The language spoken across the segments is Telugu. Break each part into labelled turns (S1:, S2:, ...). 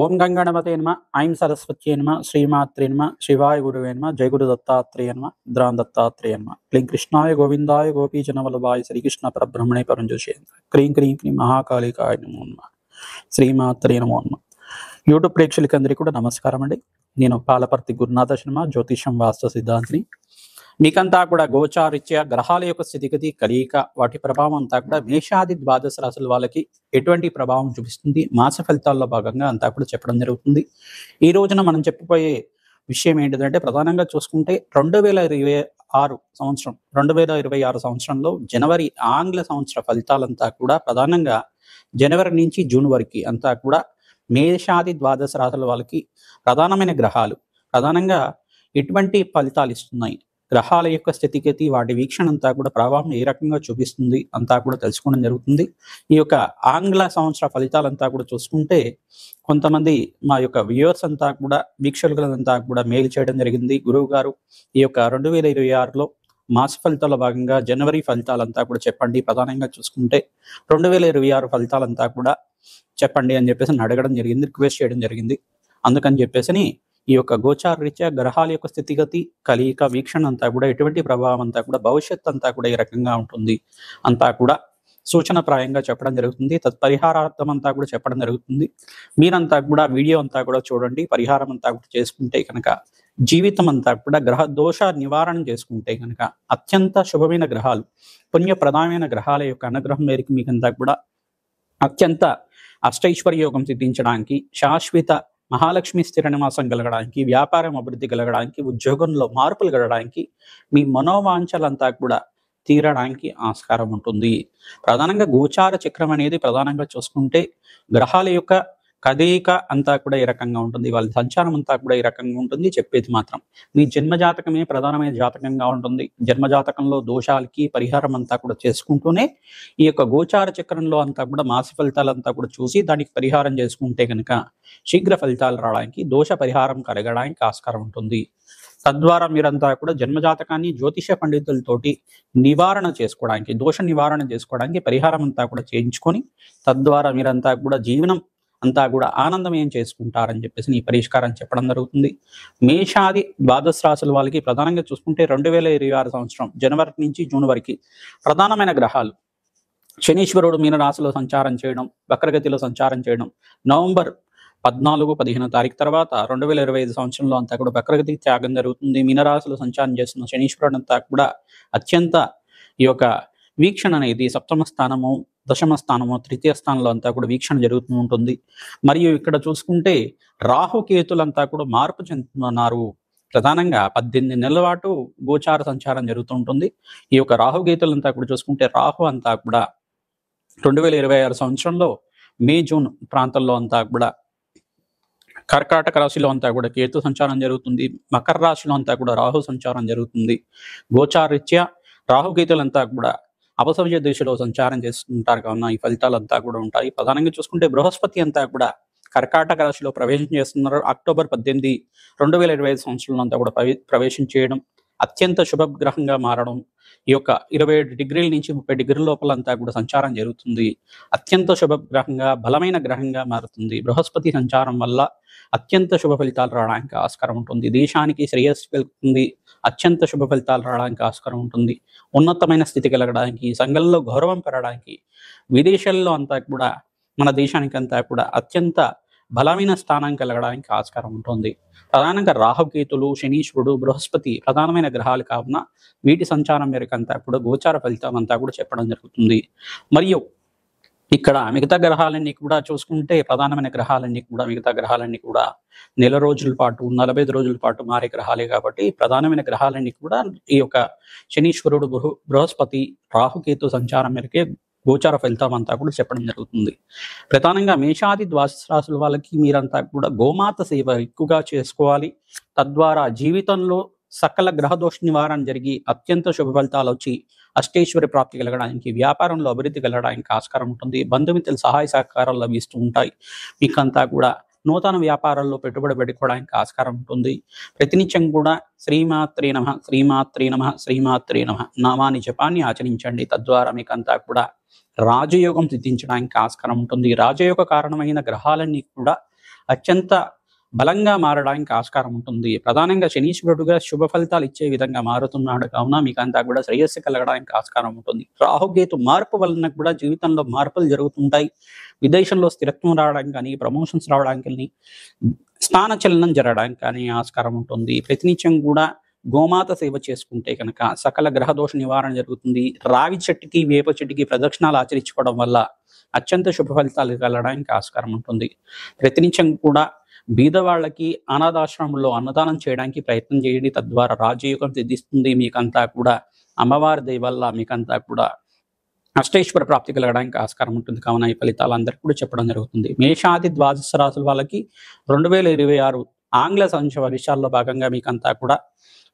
S1: ఓం గంగణపతే నమ ఐం సరస్వత్యే నమ శ్రీమాత్రే నమ శివాయ గురువే నమ జయ గురు దత్తాత్రేయ నమ ద్రాన్ దత్తాత్రేయ నమ క్లీం కృష్ణాయ గోవిందాయ గోపీజనవల్లభాయ శ్రీకృష్ణ పరబ్రహ్మణే పరంజోషేంద్ర క్రీం క్రీం క్రీం మహాకాళికాయ నమో నమ శ్రీమాత్రే నమో నమ. యూట్యూబ్ ప్రేక్షకులందరికీ కూడా నమస్కారం అండి. నేను పాలపర్తి గురునాథ శర్మ, జ్యోతిషం వాస్తు సిద్ధాంతిని. మీకంతా కూడా గోచారీత్యా గ్రహాల యొక్క స్థితిగతి కలియిక వాటి ప్రభావం అంతా కూడా మేషాది ద్వాదశ రాశుల వాళ్ళకి ఎటువంటి ప్రభావం చూపిస్తుంది, మాస ఫలితాల్లో భాగంగా అంతా కూడా చెప్పడం జరుగుతుంది. ఈ రోజున మనం చెప్పబోయే విషయం ఏంటిదంటే, ప్రధానంగా చూసుకుంటే 2026 సంవత్సరంలో జనవరి ఆంగ్ల సంవత్సర ఫలితాలంతా కూడా ప్రధానంగా జనవరి నుంచి జూన్ వరకు అంతా కూడా మేషాది ద్వాదశ రాశుల వాళ్ళకి ప్రధానమైన గ్రహాలు ప్రధానంగా ఎటువంటి ఫలితాలు ఇస్తున్నాయి, గ్రహాల యొక్క స్థితిగతి వాటి వీక్షణ అంతా కూడా ప్రభావం ఏ రకంగా చూపిస్తుంది అంతా కూడా తెలుసుకోవడం జరుగుతుంది. ఈ యొక్క ఆంగ్ల సంవత్సర ఫలితాలంతా కూడా చూసుకుంటే కొంతమంది మా యొక్క వ్యూవర్స్ అంతా కూడా వీక్షకులంతా కూడా మెయిల్ చేయడం జరిగింది. గురువు గారు, ఈ యొక్క 2026లో మాస ఫలితాల భాగంగా జనవరి ఫలితాలంతా కూడా చెప్పండి, ప్రధానంగా చూసుకుంటే 2026 ఫలితాలంతా కూడా చెప్పండి అని చెప్పేసి అడగడం జరిగింది, రిక్వెస్ట్ చేయడం జరిగింది. అందుకని చెప్పేసి ఈ యొక్క గోచార రీత్యా గ్రహాల యొక్క స్థితిగతి కలియిక వీక్షణ అంతా కూడా ఎటువంటి ప్రభావం అంతా కూడా భవిష్యత్ అంతా కూడా ఈ రకంగా ఉంటుంది అంతా కూడా సూచనప్రాయంగా చెప్పడం జరుగుతుంది. తత్పరిహారార్థం అంతా కూడా చెప్పడం జరుగుతుంది. మీరంతా కూడా వీడియో అంతా కూడా చూడండి. పరిహారం అంతా కూడా చేసుకుంటే కనుక జీవితం అంతా కూడా గ్రహ దోష నివారణ చేసుకుంటే కనుక అత్యంత శుభమైన గ్రహాలు, పుణ్యప్రదమైన గ్రహాల యొక్క అనుగ్రహం మేరకు మీకంతా కూడా అత్యంత అష్టైశ్వర్య యోగం సిద్ధించడానికి, శాశ్వత మహాలక్ష్మి స్థిర నివాసం కలగడానికి, వ్యాపారం అభివృద్ధి కలగడానికి, ఉద్యోగంలో మార్పులు కలగడానికి, మీ మనోవాంఛలంతా కూడా తీరడానికి ఆస్కారం ఉంటుంది. ప్రధానంగా గోచార చక్రం అనేది ప్రధానంగా చూసుకుంటే గ్రహాల యొక్క కదయిక అంతా కూడా ఈ రకంగా ఉంటుంది, వాళ్ళ సంచారం అంతా కూడా ఈ రకంగా ఉంటుంది. చెప్పేది మాత్రం మీ జన్మజాతకమే ప్రధానమైన జాతకంగా ఉంటుంది. జన్మజాతకంలో దోషాలకి పరిహారం అంతా కూడా చేసుకుంటూనే ఈ యొక్క గోచార చక్రంలో అంతా కూడా మాస ఫలితాలంతా కూడా చూసి దానికి పరిహారం చేసుకుంటే కనుక శీఘ్ర ఫలితాలు రావడానికి, దోష పరిహారం కలగడానికి ఆస్కారం ఉంటుంది. తద్వారా మీరంతా కూడా జన్మజాతకాన్ని జ్యోతిష పండితులతోటి నివారణ చేసుకోవడానికి, దోష నివారణ చేసుకోవడానికి పరిహారం అంతా కూడా చేయించుకొని తద్వారా మీరంతా కూడా జీవనం అంతా కూడా ఆనందమయం చేసుకుంటారని చెప్పేసి ఈ పరిష్కారం చెప్పడం జరుగుతుంది. మేషాది ద్వాదశ రాశుల వాళ్ళకి ప్రధానంగా చూసుకుంటే 2026 సంవత్సరం జనవరి నుంచి జూన్ వరకు ప్రధానమైన గ్రహాలు శనీశ్వరుడు మీన రాశిలో సంచారం చేయడం, వక్రగతిలో సంచారం చేయడం, నవంబర్ 14-15 తారీఖు తర్వాత 2025 సంవత్సరంలో అంతా కూడా వక్రగతి త్యాగం జరుగుతుంది. మీనరాశిలో సంచారం చేస్తున్న శనీశ్వరుడు అంతా కూడా అత్యంత ఈ యొక్క వీక్షణ అనేది సప్తమ స్థానము, దశమ స్థానము, తృతీయ స్థానంలో అంతా కూడా వీక్షణ జరుగుతూ ఉంటుంది. మరియు ఇక్కడ చూసుకుంటే రాహుకేతులంతా కూడా మార్పు చెందుతున్నారు. ప్రధానంగా 18 నెలల పాటు గోచార సంచారం జరుగుతూ ఉంటుంది. ఈ యొక్క రాహుకేతులంతా కూడా చూసుకుంటే రాహు అంతా కూడా 2026 సంవత్సరంలో మే జూన్ ప్రాంతంలో అంతా కూడా కర్కాటక రాశిలో అంతా కూడా కేతు సంచారం జరుగుతుంది. మకర రాశిలో అంతా కూడా రాహు సంచారం జరుగుతుంది. గోచారీత్యా రాహుకేతులంతా కూడా అపసవ్య దిశలో సంచారం చేస్తుంటారు కావున ఈ ఫలితాలంతా కూడా ఉంటాయి. ప్రధానంగా చూసుకుంటే బృహస్పతి అంతా కూడా కర్కాటక రాశిలో ప్రవేశం చేస్తున్నారు. అక్టోబర్ 18, 2025 సంవత్సరంలో అంతా కూడా ప్రవేశం చేయడం, అత్యంత శుభగ్రహంగా మారడం, ఈ యొక్క 27 డిగ్రీల నుంచి 30 డిగ్రీల లోపల అంతా కూడా సంచారం జరుగుతుంది. అత్యంత శుభగ్రహంగా బలమైన గ్రహంగా మారుతుంది. బృహస్పతి సంచారం వల్ల అత్యంత శుభ ఫలితాలు రావడానికి ఆస్కారం ఉంటుంది. దేశానికి శ్రేయస్సు కలుగుతుంది. అత్యంత శుభ ఫలితాలు రావడానికి ఆస్కారం ఉంటుంది. ఉన్నతమైన స్థితి కలగడానికి, సంఘంలో గౌరవం పెరగడానికి, విదేశాల్లో అంతా కూడా మన దేశానికి అంతా కూడా అత్యంత బలమైన స్థానం కలగడానికి ఆస్కారం ఉంటుంది. ప్రధానంగా రాహుకేతులు, శనీశ్వరుడు, బృహస్పతి ప్రధానమైన గ్రహాలు కావున వీటి సంచారం మేరకు అంతా కూడా గోచార ఫలితం అంతా కూడా చెప్పడం జరుగుతుంది. మరియు ఇక్కడ మిగతా గ్రహాలన్నీ కూడా చూసుకుంటే ప్రధానమైన గ్రహాలన్నీ కూడా మిగతా గ్రహాలన్నీ కూడా నెల రోజుల పాటు 45 రోజుల పాటు మారే గ్రహాలే కాబట్టి ప్రధానమైన గ్రహాలన్నీ కూడా ఈ యొక్క శనీశ్వరుడు, బృహస్పతి, రాహుకేతు సంచారం మేరకే గోచార ఫలితం అంతా కూడా చెప్పడం జరుగుతుంది. ప్రధానంగా మేషాది ద్వాదశ రాశుల వాళ్ళకి మీరంతా కూడా గోమాత సేవ ఎక్కువగా చేసుకోవాలి. తద్వారా జీవితంలో సకల గ్రహదోష నివారణ జరిగి అత్యంత శుభ ఫలితాలు వచ్చి అష్టైశ్వర్య ప్రాప్తి కలగడానికి, వ్యాపారంలో అభివృద్ధి కలగడానికి ఆస్కారం ఉంటుంది. బంధుమిత్రుల సహాయ సహకారాలు లభిస్తూ ఉంటాయి. మీకంతా కూడా నూతన వ్యాపారాల్లో పెట్టుబడి పెట్టుకోవడానికి ఆస్కారం ఉంటుంది. ప్రతినిత్యం కూడా శ్రీమాత్రే నమః, శ్రీమాత్రే నమః, శ్రీమాత్రే నమః నామాన్ని జపాన్ని ఆచరించండి. తద్వారా మీకంతా కూడా రాజయోగం సిద్ధించడానికి ఆస్కారం ఉంటుంది. రాజయోగ కారణమైన గ్రహాలన్నీ కూడా అత్యంత బలంగా మారడానికి ఆస్కారం ఉంటుంది. ప్రధానంగా శనీశ్వరుడుగా శుభ ఫలితాలు ఇచ్చే విధంగా మారుతున్నాడు కావున మీకంతా కూడా శ్రేయస్సు కలగడానికి ఆస్కారం ఉంటుంది. రాహుకేతు మార్పు వలన కూడా జీవితంలో మార్పులు జరుగుతుంటాయి. విదేశంలో స్థిరత్వం రావడానికి కానీ, ప్రమోషన్స్ రావడానికి కానీ, స్థాన చలనం జరగడానికి కానీ ఆస్కారం ఉంటుంది. ప్రతినిత్యం కూడా గోమాత సేవ చేసుకుంటే కనుక సకల గ్రహ దోష నివారణ జరుగుతుంది. రావి చెట్టుకి, వేప చెట్టుకి ప్రదక్షిణాలు ఆచరించుకోవడం వల్ల అత్యంత శుభ ఫలితాలు కలగడానికి ఆస్కారం ఉంటుంది. ప్రతినిత్యం కూడా బీదవాళ్ళకి అనాథాశ్రమంలో అన్నదానం చేయడానికి ప్రయత్నం చేయండి. తద్వారా రాజయోగం సిద్ధిస్తుంది. మీకంతా కూడా అమ్మవారి దయ వల్ల మీకంతా కూడా అష్టైశ్వర ప్రాప్తి కలగడానికి ఆస్కారం ఉంటుంది. కావున ఈ ఫలితాలు అందరికీ కూడా చెప్పడం జరుగుతుంది. మేషాది ద్వాదశ రాశుల వాళ్ళకి 2026 ఆంగ్ల సంవత్సర వర్షాల్లో భాగంగా మీకంతా కూడా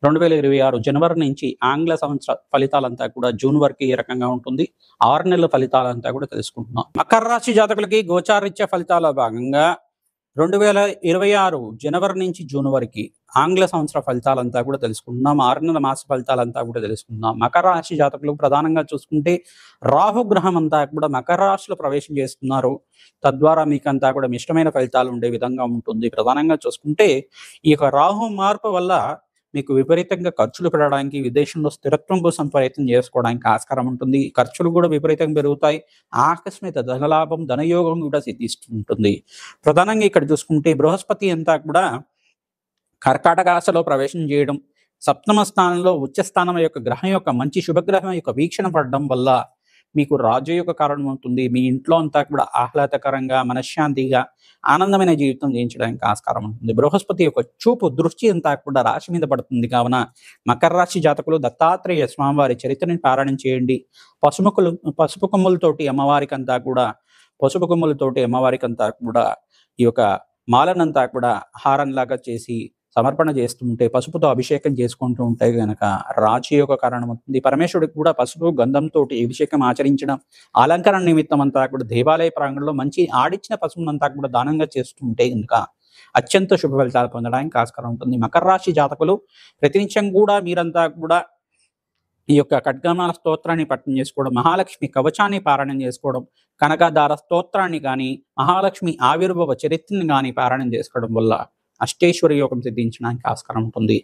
S1: 2026 జనవరి నుంచి ఆంగ్ల సంవత్సర ఫలితాలంతా కూడా జూన్ వరకు ఏ రకంగా ఉంటుంది, 6 నెలల ఫలితాలంతా కూడా తెలుసుకుంటున్నాం. మకర రాశి జాతకులకి గోచారీత్య ఫలితాల భాగంగా 2026 జనవరి నుంచి జూన్ వరకు ఆంగ్ల సంవత్సర ఫలితాలంతా కూడా తెలుసుకుంటున్నాం. 6 నెలల మాస ఫలితాలంతా కూడా తెలుసుకుంటున్నాం. మకర రాశి జాతకులు ప్రధానంగా చూసుకుంటే రాహుగ్రహం అంతా కూడా మకర రాశిలో ప్రవేశం చేస్తున్నారు. తద్వారా మీకంతా కూడా ఇష్టమైన ఫలితాలు ఉండే విధంగా ఉంటుంది. ప్రధానంగా చూసుకుంటే ఈ యొక్క రాహు మార్పు వల్ల మీకు విపరీతంగా ఖర్చులు పెరగడానికి, విదేశంలో స్థిరత్వం కోసం ప్రయత్నం చేసుకోవడానికి ఆస్కారం ఉంటుంది. ఖర్చులు కూడా విపరీతంగా పెరుగుతాయి. ఆకస్మిక ధనలాభం, ధనయోగం కూడా సిద్ధిస్తూ ఉంటుంది. ప్రధానంగా ఇక్కడ చూసుకుంటే బృహస్పతి అంతా కూడా కర్కాటక రాశిలో ప్రవేశం చేయడం, సప్తమ స్థానంలో ఉచ్చ స్థానం యొక్క గ్రహం యొక్క మంచి శుభగ్రహం యొక్క వీక్షణ పడడం వల్ల మీకు రాజయోగ కారణం అవుతుంది. మీ ఇంట్లో అంతా కూడా ఆహ్లాదకరంగా, మనశ్శాంతిగా, ఆనందమైన జీవితం జీవించడానికి ఆస్కారం ఉంటుంది. బృహస్పతి యొక్క చూపు, దృష్టి అంతా కూడా రాశి మీద పడుతుంది. కావున మకర రాశి జాతకులు దత్తాత్రేయ స్వామివారి చరిత్రని పారాయణం చేయండి. పసుపు కొమ్ములతోటి అమ్మవారికంతా కూడా ఈ యొక్క మాలనంతా కూడా హారంలాగా చేసి సమర్పణ చేస్తుంటే, పసుపుతో అభిషేకం చేసుకుంటూ ఉంటే గనక రాజయోగ కారణం అవుతుంది. పరమేశ్వరుడికి కూడా పసుపు గంధంతో అభిషేకం ఆచరించడం, అలంకరణ నిమిత్తం అంతా కూడా దేవాలయ ప్రాంగణంలో మంచి ఆడిచ్చిన పసుపునంతా కూడా దానంగా చేస్తుంటే కనుక అత్యంత శుభ ఫలితాలు పొందడానికి ఆస్కారం ఉంటుంది. మకర రాశి జాతకులు ప్రతినిత్యం కూడా మీరంతా కూడా ఈ యొక్క ఖడ్గమాల స్తోత్రాన్ని పఠనం చేసుకోవడం, మహాలక్ష్మి కవచాన్ని పారాయణం చేసుకోవడం, కనకదార స్తోత్రాన్ని కానీ, మహాలక్ష్మి ఆవిర్భవ చరిత్రని కానీ పారాయణం చేసుకోవడం వల్ల అష్టైశ్వర్య యోగం సిద్ధించడానికి ఆస్కారం ఉంటుంది.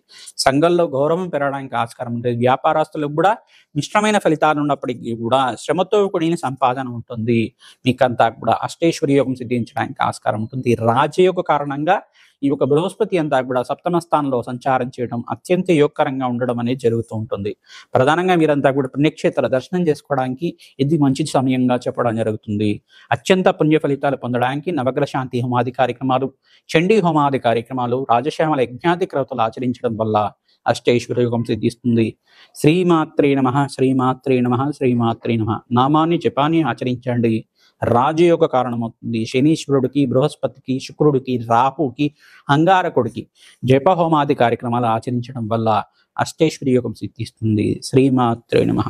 S1: సంఘంలో గౌరవం పెరగడానికి ఆస్కారం ఉంటుంది. వ్యాపారస్తులకు కూడా మిశ్రమైన ఫలితాలు ఉన్నప్పటికీ కూడా శ్రమతో కూడిన సంపాదన ఉంటుంది. మీకంతా కూడా అష్టైశ్వర్య యోగం సిద్ధించడానికి ఆస్కారం ఉంటుంది. రాజయోగ కారణంగా ఈ యొక్క బృహస్పతి అంతా కూడా సప్తమ స్థానంలో సంచారం చేయడం అత్యంత యోగకరంగా ఉండడం అనేది జరుగుతూ ఉంటుంది. ప్రధానంగా మీరంతా కూడా పుణ్యక్షేత్ర దర్శనం చేసుకోవడానికి ఇది మంచి సమయంగా చెప్పడం జరుగుతుంది. అత్యంత పుణ్య ఫలితాలు పొందడానికి నవగ్రహ శాంతి హోమాది కార్యక్రమాలు, చండీ హోమాది కార్యక్రమాలు, రాజశ్యామల యజ్ఞాది క్రతులు ఆచరించడం వల్ల అష్టైశ్వర్య యోగం సిద్ధిస్తుంది. శ్రీమాత్రే నమః, శ్రీమాత్రే నమః, శ్రీమాత్రే నమః నామాన్ని జపాన్ని ఆచరించండి. రాజయోగ కారణమవుతుంది. శనీశ్వరుడికి, బృహస్పతికి, శుక్రుడికి, రాహుకి, అంగారకుడికి జపహోమాది కార్యక్రమాలు ఆచరించడం వల్ల అష్టైశ్వర్య యోగం సిద్ధిస్తుంది. శ్రీమాత్రే నమః.